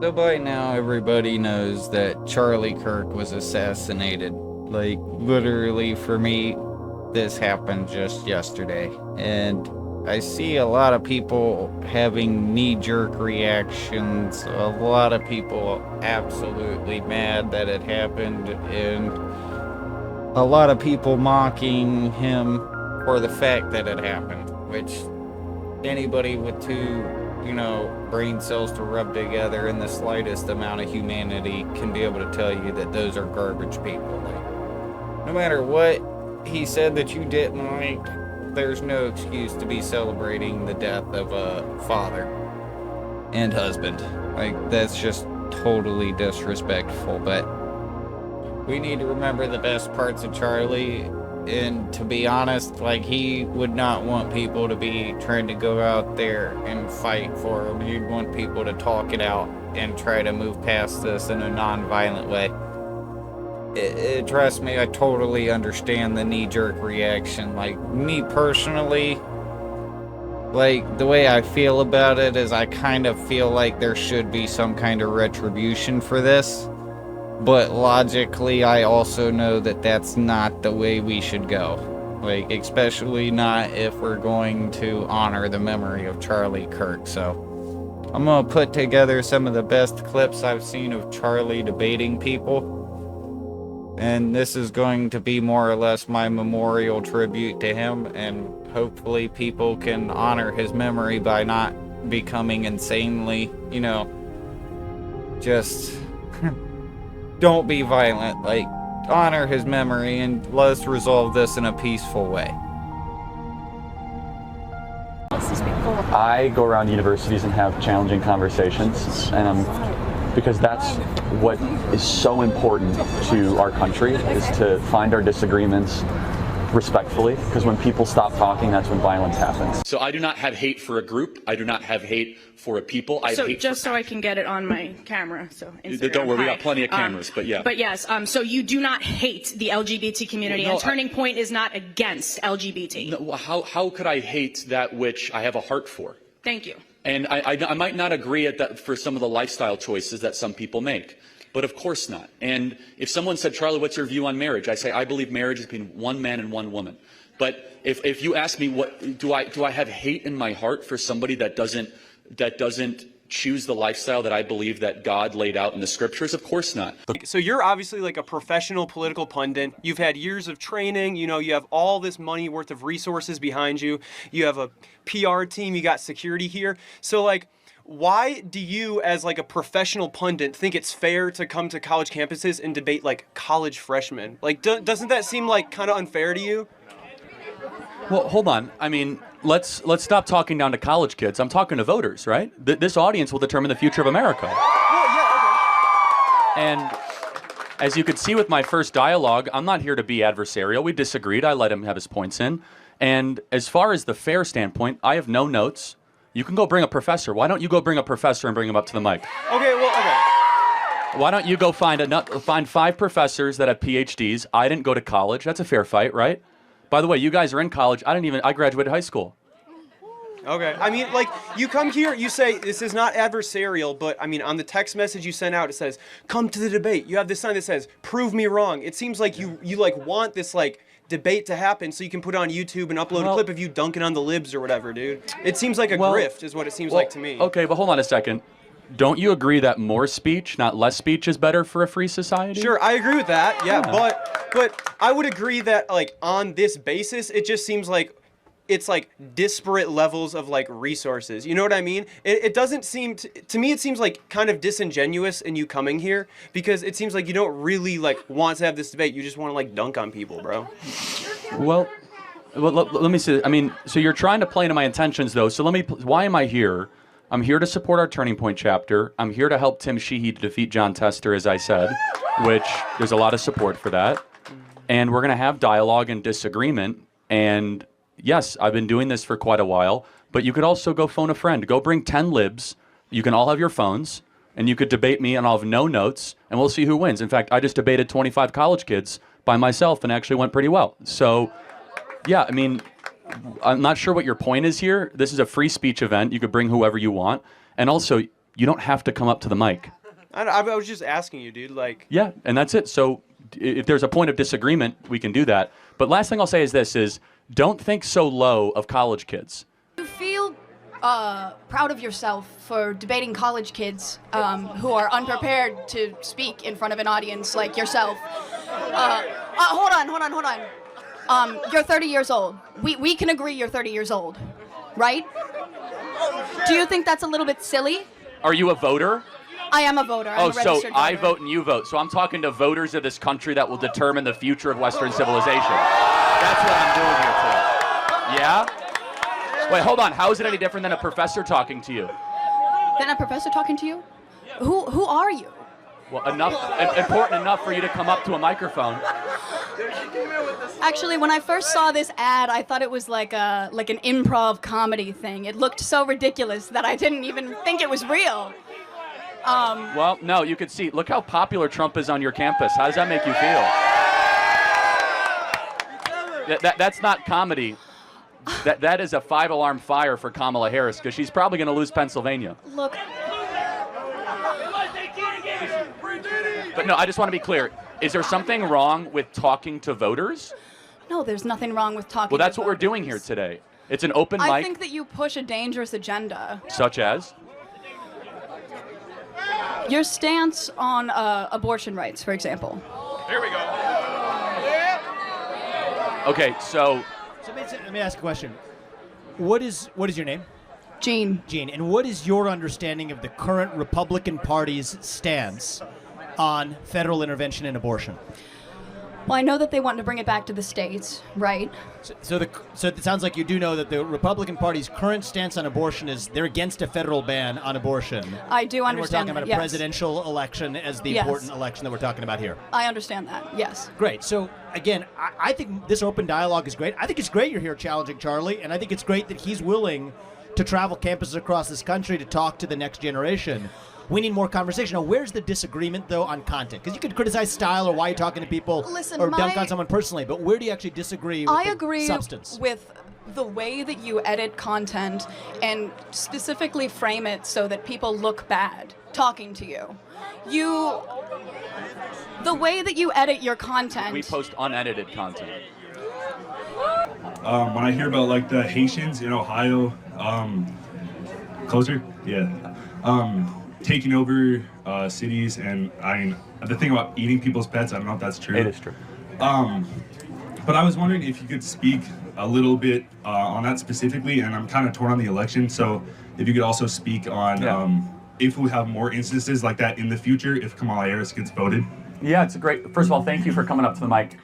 So by now, everybody knows that Charlie Kirk was assassinated. Like, literally, for me, this happened just yesterday. And I see a lot of people having knee-jerk reactions, a lot of people absolutely mad that it happened, and a lot of people mocking him for the fact that it happened, which anybody with two, brain cells to rub together in the slightest amount of humanity can be able to tell you that those are garbage people. Like, no matter what he said that you didn't like, there's no excuse to be celebrating the death of a father and husband. Like, that's just totally disrespectful, but we need to remember the best parts of Charlie. And to be honest, like, he would not want people to be trying to go out there and fight for him. He'd want people to talk it out and try to move past this in a non-violent way. Trust me, I totally understand the knee-jerk reaction. Like, me personally, like, the way I feel about it is I kind of feel like there should be some kind of retribution for this. But logically, I also know that that's not the way we should go. Like, especially not if we're going to honor the memory of Charlie Kirk. So, I'm gonna put together some of the best clips I've seen of Charlie debating people. And this is going to be more or less my memorial tribute to him. And hopefully people can honor his memory by not becoming insanely, just... don't be violent. Like, honor his memory and let's resolve this in a peaceful way. I go around universities and have challenging conversations, and because that's what is so important to our country, is to find our disagreements respectfully, because when people stop talking, that's when violence happens. So I do not have hate for a group. I do not have hate for a people. I so hate just so I can get it on my camera. So Instagram, don't worry, we hi. got plenty of cameras, but yeah. But yes, so you do not hate the LGBT community, No, and Turning Point is not against LGBT. No, how could I hate that which I have a heart for? Thank you. And I might not agree at that for some of the lifestyle choices that some people make. But of course not. And if someone said, Charlie, what's your view on marriage? I say, I believe marriage is between one man and one woman. But if you ask me, what do I have hate in my heart for somebody that doesn't choose the lifestyle that I believe that God laid out in the scriptures? Of course not. So you're obviously like a professional political pundit. You've had years of training, you have all this money worth of resources behind you. You have a PR team, you got security here. So like, why do you, as like a professional pundit, think it's fair to come to college campuses and debate like college freshmen? Like, doesn't that seem like kind of unfair to you? Well, hold on. I mean, let's stop talking down to college kids. I'm talking to voters, right? This audience will determine the future of America. Well, yeah, okay. And as you could see with my first dialogue, I'm not here to be adversarial. We disagreed. I let him have his points in. And as far as the fair standpoint, I have no notes. You can go bring a professor. Why don't you go bring a professor and bring him up to the mic? Okay. Why don't you go find 5 professors that have PhDs? I didn't go to college. That's a fair fight, right? By the way, you guys are in college. I graduated high school. Okay. I mean, like, you come here, you say, this is not adversarial, but, I mean, on the text message you sent out, it says, come to the debate. You have this sign that says, prove me wrong. It seems like you like, want this, like, debate to happen so you can put it on YouTube and upload a clip of you dunking on the libs or whatever, dude. It seems like a grift is what it seems like to me. Okay, but hold on a second. Don't you agree that more speech, not less speech, is better for a free society? Sure, I agree with that, yeah. But I would agree that, like, on this basis, it just seems like it's like disparate levels of like resources. You know what I mean? It doesn't seem to me. It seems like kind of disingenuous in you coming here because it seems like you don't really like want to have this debate. You just want to like dunk on people, bro. Well, let me see. I mean, so you're trying to play into my intentions, though. So why am I here? I'm here to support our Turning Point chapter. I'm here to help Tim Sheehy to defeat John Tester, as I said, which there's a lot of support for that. And we're going to have dialogue and disagreement. And yes, I've been doing this for quite a while, but you could also go phone a friend. Go bring 10 libs. You can all have your phones, and you could debate me, and I'll have no notes, and we'll see who wins. In fact, I just debated 25 college kids by myself and actually went pretty well. So, yeah, I mean, I'm not sure what your point is here. This is a free speech event. You could bring whoever you want. And also, You don't have to come up to the mic. I was just asking you, dude. Like, Yeah, and that's it. So if there's a point of disagreement, we can do that. But last thing I'll say is don't think so low of college kids. You feel proud of yourself for debating college kids who are unprepared to speak in front of an audience like yourself. Hold on. You're 30 years old. We can agree you're 30 years old, right? Do you think that's a little bit silly? Are you a voter? I am a voter. I'm a So registered I voter. vote and you vote. So I'm talking to voters of this country that will determine the future of Western civilization. That's what I'm doing here today. Yeah? Wait, hold on. How is it any different than a professor talking to you? Then a professor talking to you? Who are you? Well, important enough for you to come up to a microphone. Actually, when I first saw this ad, I thought it was like an improv comedy thing. It looked so ridiculous that I didn't even think it was real. Well, no, you can see. Look how popular Trump is on your campus. How does that make you feel? That's not comedy. That is a 5-alarm fire for Kamala Harris because she's probably going to lose Pennsylvania. Look, But no, I just want to be clear. Is there something wrong with talking to voters? no, there's nothing wrong with talking. Well, that's to what we're doing here voters. today. It's an open I mic, think that you push a dangerous agenda. such as. Your stance on abortion rights, for example. Here we go. Okay, so Let me ask a question. What is your name? Gene. Gene. And what is your understanding of the current Republican Party's stance on federal intervention in abortion? Well, I know that they want to bring it back to the states, right? So it sounds like you do know that the Republican Party's current stance on abortion is they're against a federal ban on abortion. I do And we're understand talking that, about a yes. presidential election as the Yes. important election that we're talking about here. I understand that, yes. Great. So, again, I think this open dialogue is great. I think it's great you're here challenging Charlie, and I think it's great that he's willing to travel campuses across this country to talk to the next generation. We need more conversation. Now, where's the disagreement, though, on content? Because you could criticize style or why you're talking to people Listen, or dunk on someone personally, but where do you actually disagree with I the agree substance? with the way that you edit content and specifically frame it so that people look bad talking to you. The way that you edit your content. we post unedited content. When I hear about like the Haitians in Ohio, closer, yeah, taking over cities, and I mean the thing about eating people's pets, I don't know if that's true. It is true. But I was wondering if you could speak a little bit on that specifically, and I'm kind of torn on the election, so if you could also speak on if we have more instances like that in the future if Kamala Harris gets voted. Yeah, it's a great. First of all, thank you for coming up to the mic.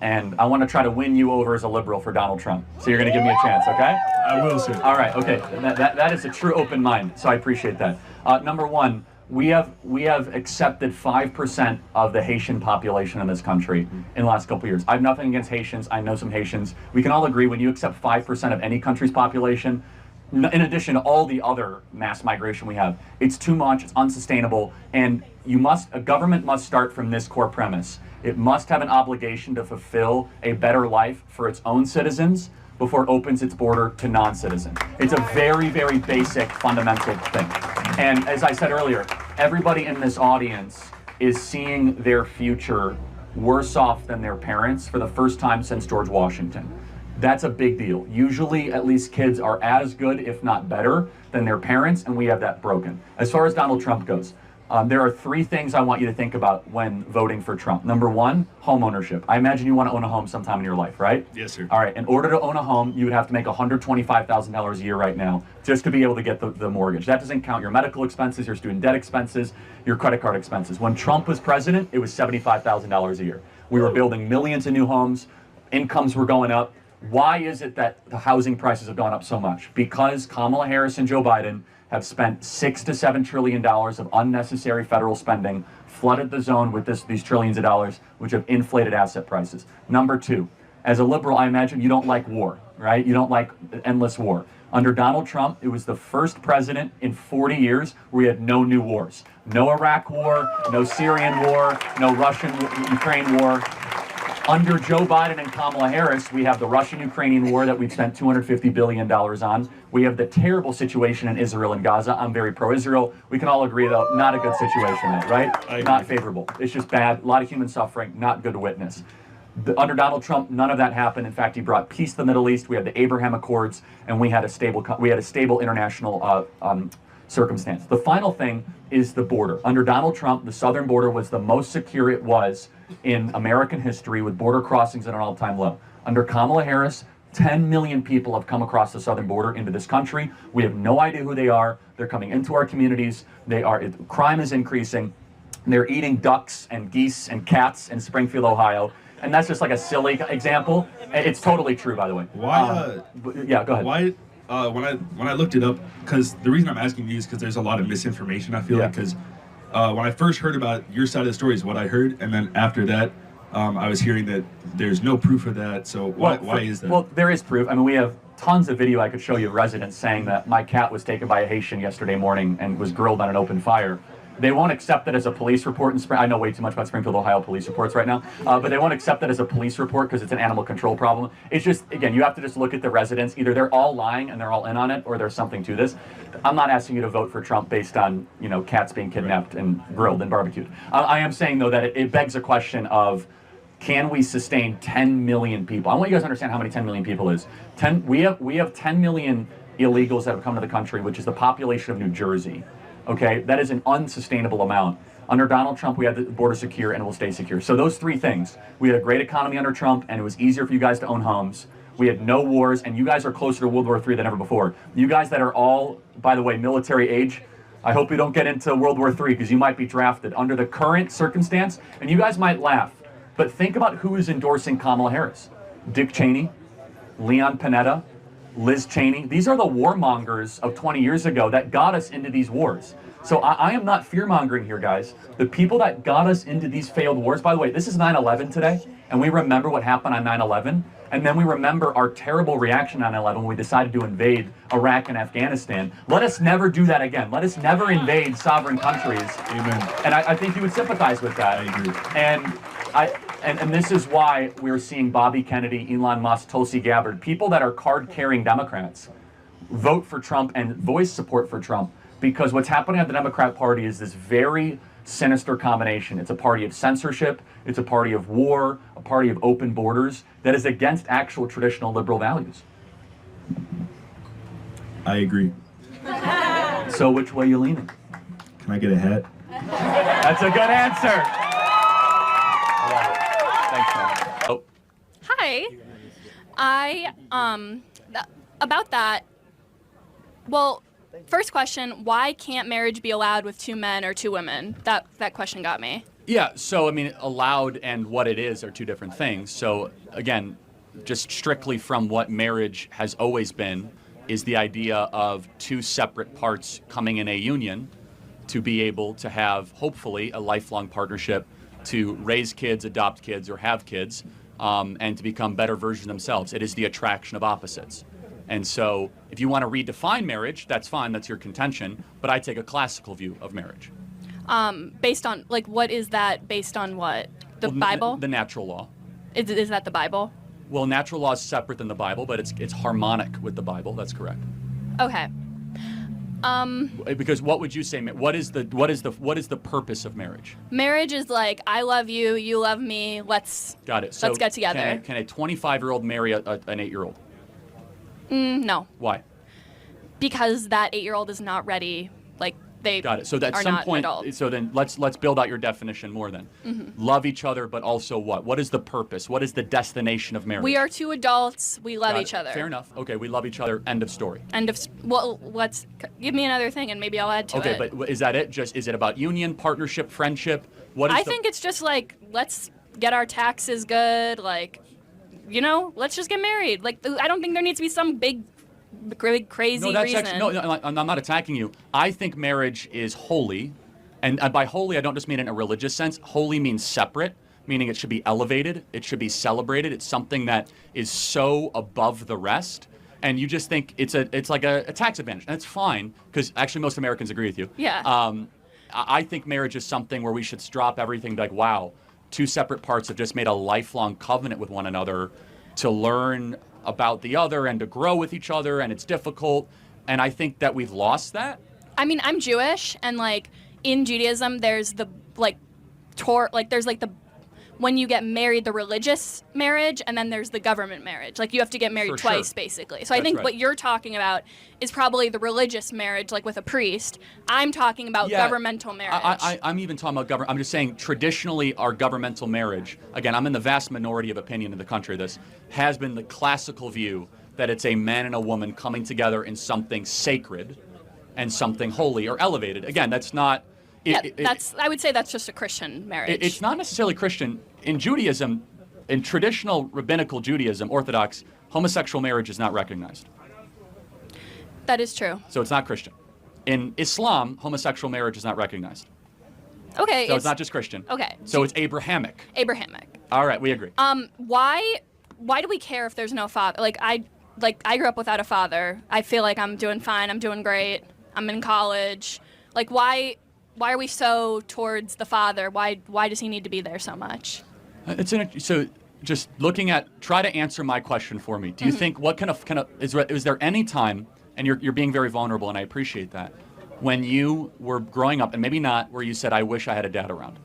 And I want to try to win you over as a liberal for Donald Trump. So you're going to give me a chance, okay? I will, sir. All right, okay. That is a true open mind. So I appreciate that. Number one, we have accepted 5% of the Haitian population in this country in the last couple of years. I have nothing against Haitians. I know some Haitians. We can all agree when you accept 5% of any country's population, in addition to all the other mass migration we have, it's too much, it's unsustainable, and a government must start from this core premise. It must have an obligation to fulfill a better life for its own citizens before it opens its border to non-citizens. It's a very, very basic, fundamental thing. And as I said earlier, everybody in this audience is seeing their future worse off than their parents for the first time since George Washington. That's a big deal. Usually, at least kids are as good, if not better, than their parents, and we have that broken. As far as Donald Trump goes, there are 3 things I want you to think about when voting for Trump. Number 1, home ownership. I imagine you want to own a home sometime in your life, right? Yes, sir. All right, in order to own a home, you would have to make $125,000 a year right now just to be able to get the mortgage. That doesn't count your medical expenses, your student debt expenses, your credit card expenses. When Trump was president, it was $75,000 a year. We were building millions of new homes, incomes were going up. Why is it that the housing prices have gone up so much? Because Kamala Harris and Joe Biden have spent $6 to $7 trillion of unnecessary federal spending, flooded the zone with these trillions of dollars, which have inflated asset prices. Number 2, as a liberal, I imagine you don't like war, right? You don't like endless war. Under Donald Trump, it was the first president in 40 years where we had no new wars. No Iraq war, no Syrian war, no Russian-Ukraine war. Under Joe Biden and Kamala Harris, we have the Russian-Ukrainian war that we've spent $250 billion on. We have the terrible situation in Israel and Gaza. I'm very pro-Israel. We can all agree, though, not a good situation, right? Not favorable. It's just bad. A lot of human suffering, not good to witness. Under Donald Trump, none of that happened. In fact, he brought peace to the Middle East. We had the Abraham Accords, and we had a stable international circumstance. The final thing is the border. Under Donald Trump, the southern border was the most secure it was in American history, with border crossings at an all-time low. Under Kamala Harris, 10 million people have come across the southern border into this country. We have no idea who they are. They're coming into our communities. Crime is increasing. They're eating ducks and geese and cats in Springfield, Ohio. And that's just like a silly example. It's totally true, by the way. Why? Yeah, go ahead. Why? When I looked it up, because the reason I'm asking you is because there's a lot of misinformation. I feel like because when I first heard about your side of the story is what I heard, and then after that, I was hearing that there's no proof of that. So why is that? Well, there is proof. I mean, we have tons of video I could show you of residents saying that my cat was taken by a Haitian yesterday morning and was grilled on an open fire. They won't accept it as a police report in I know way too much about Springfield, Ohio police reports right now, but they won't accept it as a police report because it's an animal control problem. It's just, again, you have to just look at the residents. Either they're all lying and they're all in on it, or there's something to this. I'm not asking you to vote for Trump based on, cats being kidnapped and grilled and barbecued. I am saying, though, that it begs a question of, can we sustain 10 million people? I want you guys to understand how many 10 million people is. We have 10 million illegals that have come to the country, which is the population of New Jersey. Okay, that is an unsustainable amount. Under Donald Trump, we had the border secure and it will stay secure. So those three things. We had a great economy under Trump, and it was easier for you guys to own homes. We had no wars, and you guys are closer to World War III than ever before. You guys that are all, by the way, military age, I hope you don't get into World War III because you might be drafted under the current circumstance, and you guys might laugh. But think about who is endorsing Kamala Harris. Dick Cheney, Leon Panetta, Liz Cheney. These are the warmongers of 20 years ago that got us into these wars. So I am not fear-mongering here, guys. The people that got us into these failed wars, by the way, this is 9/11 today, and we remember what happened on 9/11, and then we remember our terrible reaction on 9/11 when we decided to invade Iraq and Afghanistan. Let us never do that again. Let us never invade sovereign countries. Amen. And I think you would sympathize with that. I agree. And this is why we're seeing Bobby Kennedy, Elon Musk, Tulsi Gabbard, people that are card-carrying Democrats, vote for Trump and voice support for Trump, because what's happening at the Democrat Party is this very sinister combination. It's a party of censorship, it's a party of war, a party of open borders that is against actual traditional liberal values. I agree. So which way are you leaning? Can I get a hat? That's a good answer. I love it. Thanks, man. Oh. Hi. About that, well, first question, why can't marriage be allowed with two men or two women? That question got me. Yeah, so I mean, allowed and what it is are two different things. So again, just strictly from what marriage has always been is the idea of two separate parts coming in a union to be able to have, hopefully, a lifelong partnership to raise kids, adopt kids, or have kids, and to become better versions of themselves. It is the attraction of opposites. And so if you want to redefine marriage, that's fine, that's your contention, but I take a classical view of marriage. Based on, what is that based on what? The Bible? The natural law. Is that the Bible? Well, natural law is separate than the Bible, but it's harmonic with the Bible, that's correct. Okay. Because what would you say, what is the purpose of marriage? Marriage is like, I love you, you love me, let's Got it. So let's get together. Can a 25-year-old marry an 8-year-old? No. Why? Because that 8-year-old is not ready. They Got it. So at are some not point, adults. so then let's build out your definition more then. Mm-hmm. Love each other, but also what? What is the purpose? What is the destination of marriage? We are two adults. We love Got each it. other. Fair enough. Okay, we love each other. End of story. Well, let's give me another thing, and maybe I'll add to it. Okay, but is that it? Is it about union, partnership, friendship? I think it's just let's get our taxes good. Let's just get married. I don't think there needs to be some big crazy no, that's reason. Actually, no, I'm not attacking you. I think marriage is holy, and by holy I don't just mean in a religious sense. Holy means separate, meaning it should be elevated, it should be celebrated. It's something that is so above the rest, and you just think it's like a tax advantage, and it's fine because actually most Americans agree with you. Yeah. I think marriage is something where we should drop everything. Wow, two separate parts have just made a lifelong covenant with one another to learn about the other and to grow with each other, and it's difficult. And I think that we've lost that. I mean, I'm Jewish, and like in Judaism, there's the there's like the when you get married, the religious marriage, and then there's the government marriage. Like you have to get married twice, sure. basically. So I think right. what you're talking about is probably the religious marriage, like with a priest. I'm talking about governmental marriage. I'm even talking about government. I'm just saying traditionally our governmental marriage, again, I'm in the vast minority of opinion in the country, this has been the classical view that it's a man and a woman coming together in something sacred and something holy or elevated. Again, that's not... I would say that's just a Christian marriage. It's not necessarily Christian. In Judaism, in traditional rabbinical Judaism, Orthodox, homosexual marriage is not recognized. That is true. So it's not Christian. In Islam, homosexual marriage is not recognized. Okay. So it's not just Christian. Okay. So it's Abrahamic. Abrahamic. All right, we agree. Why do we care if there's no father? I grew up without a father. I feel like I'm doing fine. I'm doing great. I'm in college. Like why are we so towards the father? Why does he need to be there so much? So just looking at, try to answer my question for me. Do you think, what kind of is there any time, and you're being very vulnerable and I appreciate that, when you were growing up, and maybe not, where you said, I wish I had a dad around?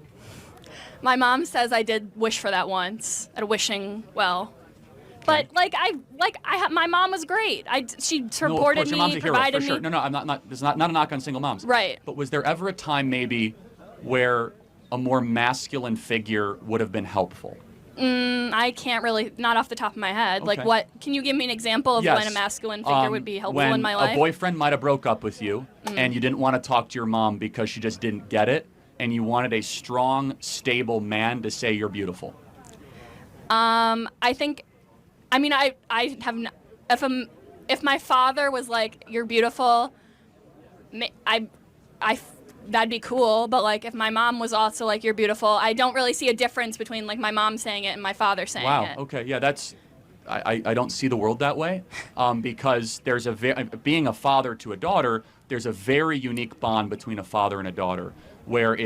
My mom says I did wish for that once, at a wishing well. But my mom was great. She supported your mom's me, a hero, provided for sure. me. No, I'm not. There's not a knock on single moms. Right. But was there ever a time maybe where a more masculine figure would have been helpful? I can't really, not off the top of my head. Okay. Like what? Can you give me an example of Yes. when a masculine figure would be helpful when in my life? a boyfriend might have broke up with you, and you didn't want to talk to your mom because she just didn't get it, and you wanted a strong, stable man to say you're beautiful. If my father was like, you're beautiful, that'd be cool. But like, if my mom was also like, you're beautiful, I don't really see a difference between like my mom saying it and my father saying it. Wow. Okay. Yeah. I don't see the world that way, because there's being a father to a daughter, there's a very unique bond between a father and a daughter, where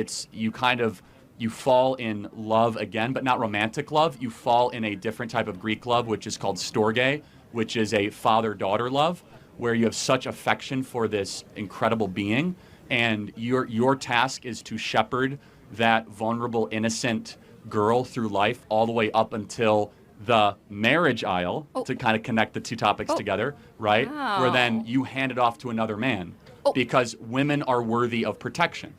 you fall in love again, but not romantic love. You fall in a different type of Greek love, which is called storge, which is a father-daughter love, where you have such affection for this incredible being, and your task is to shepherd that vulnerable, innocent girl through life all the way up until the marriage aisle, to kind of connect the two topics together, right? Wow. Where then you hand it off to another man, because women are worthy of protection.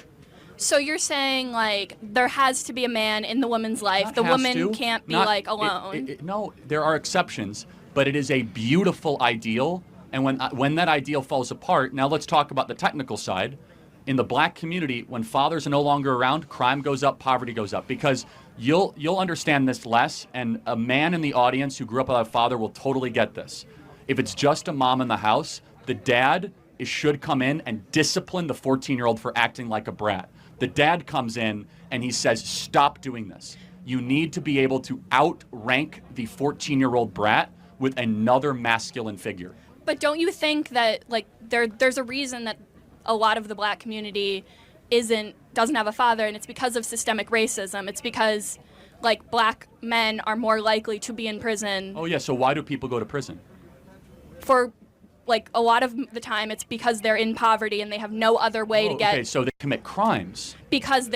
So you're saying like there has to be a man in the woman's life. Not The has woman to. can't be Not- like alone. No, there are exceptions, but it is a beautiful ideal. And when that ideal falls apart, now let's talk about the technical side. In the black community, when fathers are no longer around, crime goes up, poverty goes up. Because you'll understand this less, and a man in the audience who grew up without a father will totally get this. If it's just a mom in the house, the dad should come in and discipline the 14-year-old for acting like a brat. The dad comes in and he says, stop doing this. You need to be able to outrank the 14-year-old brat with another masculine figure. But don't you think that like there's a reason that a lot of the black community doesn't have a father, and it's because of systemic racism. It's because like black men are more likely to be in prison. Oh yeah, so why do people go to prison? For like a lot of the time it's because they're in poverty and they have no other way to get. Okay, so they commit crimes. Because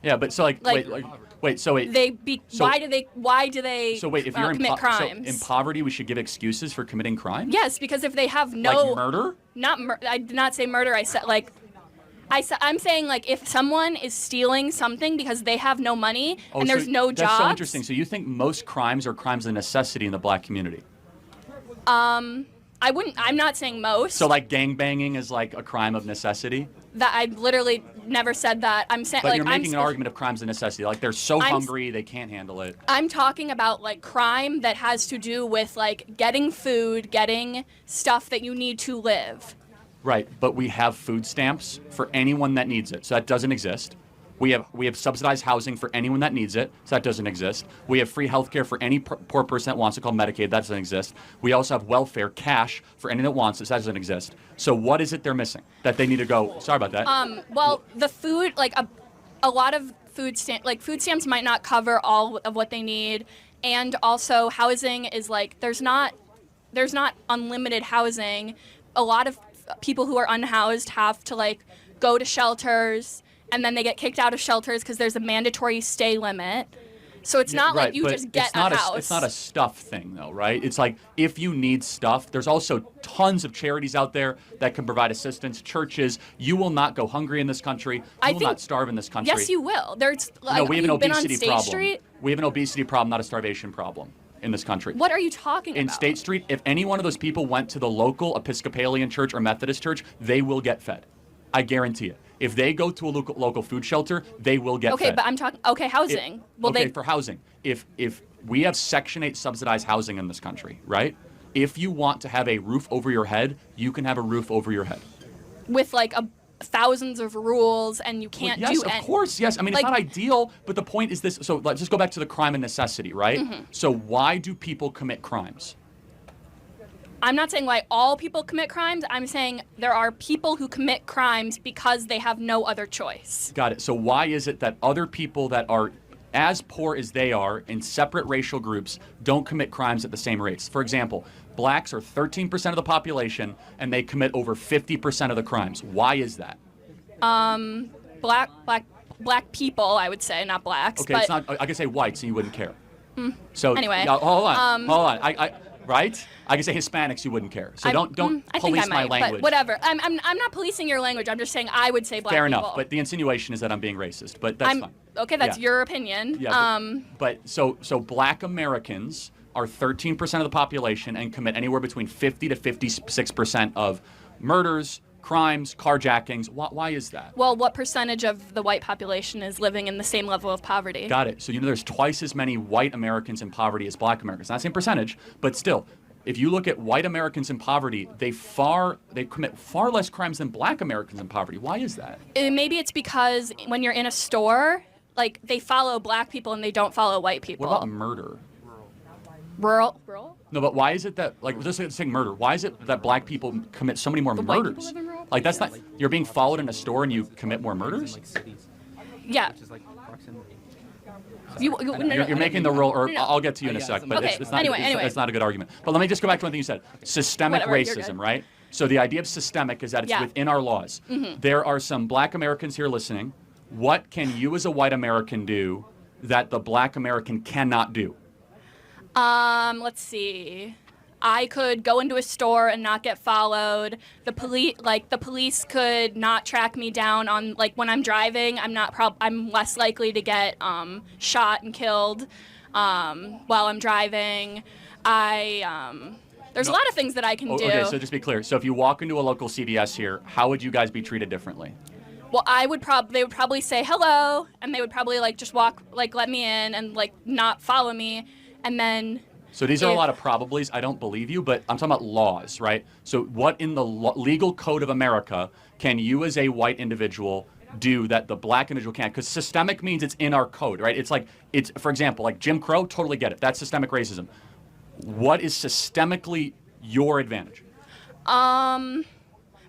Yeah, but so wait, so wait. Why do they So wait, if you're commit crimes? So in poverty, we should give excuses for committing crime? Yes, because if they have no like murder? I did not say murder. I'm saying like if someone is stealing something because they have no money and there's no jobs. That's so interesting. So you think most crimes are crimes of necessity in the black community? I'm not saying most. So like gangbanging is like a crime of necessity? That I literally never said that. I'm saying But like you're making an argument of crimes of necessity. Like they're so hungry they can't handle it. I'm talking about like crime that has to do with like getting food, getting stuff that you need to live. Right, but we have food stamps for anyone that needs it. So that doesn't exist. We have subsidized housing for anyone that needs it. So that doesn't exist. We have free health care for any poor person that wants it, called Medicaid. That doesn't exist. We also have welfare, cash, for anyone that wants it. So that doesn't exist. So what is it they're missing that they need to go, sorry about that. Well, the food, like a lot of food stamps might not cover all of what they need, and also housing is like there's not unlimited housing. A lot of people who are unhoused have to like go to shelters, and then they get kicked out of shelters because there's a mandatory stay limit. So it's not like you but just get it's not a house. It's not a stuff thing, though, right? It's like if you need stuff, there's also tons of charities out there that can provide assistance. Churches, you will not go hungry in this country. You will not starve in this country. Yes, you will. There's No, we have an obesity problem. Street? We have an obesity problem, not a starvation problem in this country. What are you talking about? In State Street, if any one of those people went to the local Episcopalian church or Methodist church, they will get fed. I guarantee it. If they go to a local food shelter, they will get fed. Okay, but I'm talking. Okay, housing. For housing. If we have Section 8 subsidized housing in this country, right? If you want to have a roof over your head, you can have a roof over your head. With like thousands of rules, and you can't do. Yes, of course. Yes, I mean it's not ideal, but the point is this. So let's just go back to the crime and necessity, right? Mm-hmm. So why do people commit crimes? I'm not saying why all people commit crimes. I'm saying there are people who commit crimes because they have no other choice. Got it. So why is it that other people that are as poor as they are in separate racial groups don't commit crimes at the same rates? For example, blacks are 13% of the population and they commit over 50% of the crimes. Why is that? Black people, I would say, not blacks. Okay, but it's not. I can say whites and you wouldn't care. So anyway, hold on. Right? I can say Hispanics, you wouldn't care. So don't police my language. But whatever. I'm not policing your language. I'm just saying I would say black Fair people. enough. But the insinuation is that I'm being racist. But that's fine. Okay, that's your opinion. Yeah. But black Americans are 13% of the population and commit anywhere between 50 to 56% of murders, crimes, carjackings. Why is that? Well, what percentage of the white population is living in the same level of poverty? Got it. So there's twice as many white Americans in poverty as black Americans. Not the same percentage, but still, if you look at white Americans in poverty, they commit far less crimes than black Americans in poverty. Why is that? Maybe it's because when you're in a store, like they follow black people and they don't follow white people. What about murder? Rural? No, but why is it that, like, just saying murder, why is it that black people commit so many more murders? White people live in rural? Like, that's not, you're being followed in a store and you commit more murders? Yeah. You're making the rule, or I'll get to you in a sec, but Okay, it's not, anyway. it's not a good argument. But let me just go back to one thing you said. Systemic Whatever, you're racism, good. right? So the idea of systemic is that it's within our laws. Mm-hmm. There are some black Americans here listening. What can you as a white American do that the black American cannot do? Let's see. I could go into a store and not get followed. The police could not track me down on when I'm driving. I'm less likely to get shot and killed while I'm driving. There's a lot of things that I can do. Okay, so just be clear. So if you walk into a local CVS here, how would you guys be treated differently? Well, they would probably say hello, and they would probably just walk, let me in and not follow me, and then. So these are a lot of probablys. I don't believe you, but I'm talking about laws, right? So what in the legal code of America can you as a white individual do that the black individual can't? Because systemic means it's in our code, right? It's for example, like Jim Crow, totally get it. That's systemic racism. What is systemically your advantage?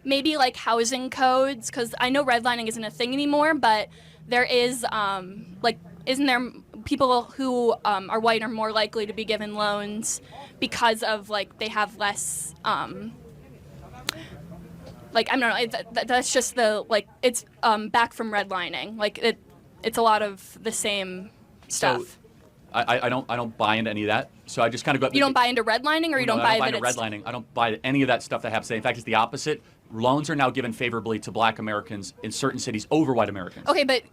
Maybe housing codes, because I know redlining isn't a thing anymore, but there is isn't there people who are white are more likely to be given loans because of they have less I don't know, that's just it's back from redlining, it's a lot of the same stuff. So, I don't buy into any of that. So I just kind of go. You don't buy into redlining, or you don't buy into redlining. I don't buy any of that stuff that happens today. In fact, it's the opposite. Loans are now given favorably to black Americans in certain cities over white Americans. Okay, but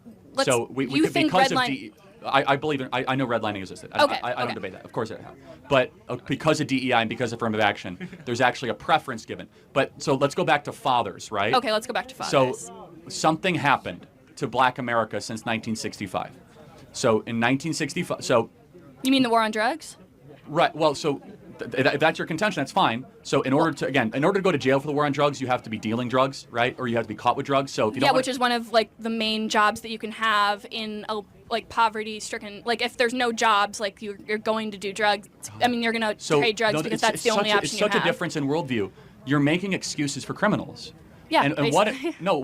you think redlining? I believe in. I know redlining existed. I don't debate that. Of course it has. But because of DEI and because of affirmative action, there's actually a preference given. But so let's go back to fathers, right? Okay, let's go back to fathers. So something happened to black America since 1965. So in 1965, you mean the war on drugs? Right. Well, so if that's your contention, that's fine. So in order to go to jail for the war on drugs, you have to be dealing drugs, right? Or you have to be caught with drugs. So if you don't which is one of the main jobs that you can have in a poverty-stricken. If there's no jobs, you're going to do drugs. I mean, you're going to trade drugs because that's the only option you have. It's such a difference in worldview. You're making excuses for criminals. Yeah, and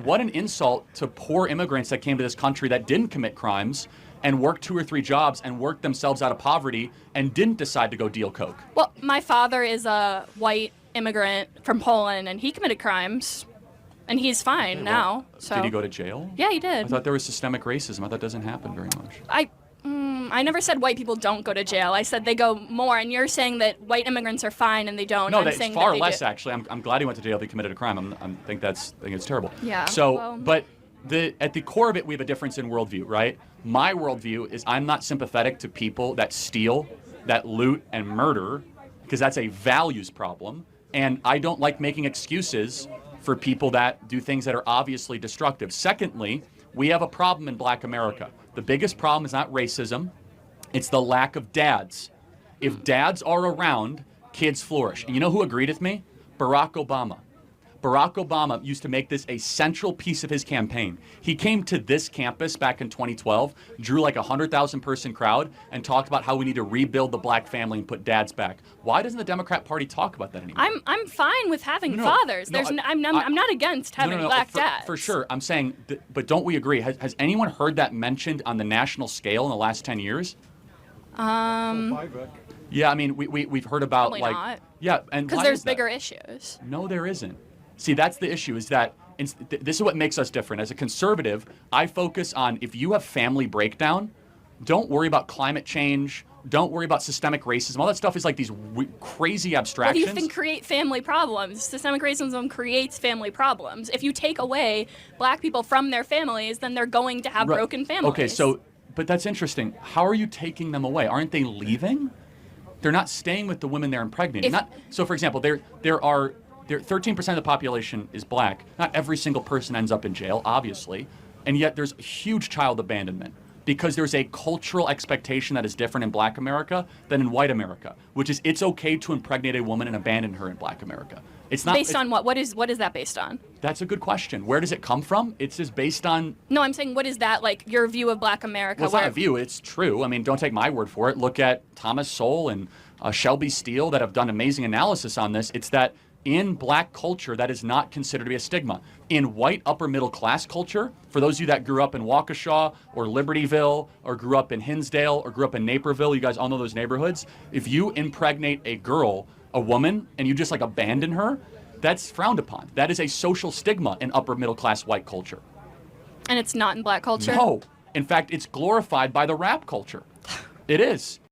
what an insult to poor immigrants that came to this country that didn't commit crimes and worked 2 or 3 jobs and worked themselves out of poverty and didn't decide to go deal coke. Well, my father is a white immigrant from Poland, and he committed crimes, and he's fine now. So Did he go to jail? Yeah, he did. I thought there was systemic racism. I thought that doesn't happen very much. I never said white people don't go to jail. I said they go more, and you're saying that white immigrants are fine and they don't. No, I'm that's saying far that they less do. actually. I'm glad he went to jail if he committed a crime. I think it's terrible. Yeah, So, well- but at the core of it, we have a difference in worldview, right? My worldview is I'm not sympathetic to people that steal, that loot, and murder, because that's a values problem, and I don't like making excuses for people that do things that are obviously destructive. Secondly, we have a problem in Black America. The biggest problem is not racism, it's the lack of dads. If dads are around, kids flourish. And you know who agreed with me? Barack Obama. Barack Obama used to make this a central piece of his campaign. He came to this campus back in 2012, drew like a 100,000 person crowd, and talked about how we need to rebuild the black family and put dads back. Why doesn't the Democrat Party talk about that anymore? I'm fine with having No, fathers. no, I'm not against having black dads. For sure. I'm saying, but don't we agree? Has anyone heard that mentioned on the national scale in the last 10 years? Yeah, I mean, we've heard about Probably like, not. yeah, and Because why there's is that? bigger issues. No, there isn't. See, that's the issue, is that this is what makes us different. As a conservative, I focus on if you have family breakdown, don't worry about climate change, don't worry about systemic racism. All that stuff is like these crazy What do abstractions. you think create family problems? Systemic racism creates family problems. If you take away black people from their families, then they're going to have Right. broken families. Okay, so, but that's interesting. How are you taking them away? Aren't they leaving? They're not staying with the women they're impregnating. So, for example, there 13% of the population is black. Not every single person ends up in jail, obviously, and yet there's huge child abandonment because there's a cultural expectation that is different in Black America than in white America, which is it's okay to impregnate a woman and abandon her in Black America. It's not based on what? What is that based on? That's a good question. Where does it come from? It's just based on. No, I'm saying what is that like your view of Black America? Well, it's not a view. It's true. I mean, don't take my word for it. Look at Thomas Sowell and Shelby Steele that have done amazing analysis on this. It's that in black culture, that is not considered to be a stigma. In white upper middle class culture, for those of you that grew up in Waukesha or Libertyville or grew up in Hinsdale or grew up in Naperville, you guys all know those neighborhoods. If you impregnate a girl, a woman, and you just like abandon her, that's frowned upon. That is a social stigma in upper middle class white culture. And it's not in black culture? No. In fact, it's glorified by the rap culture. It is.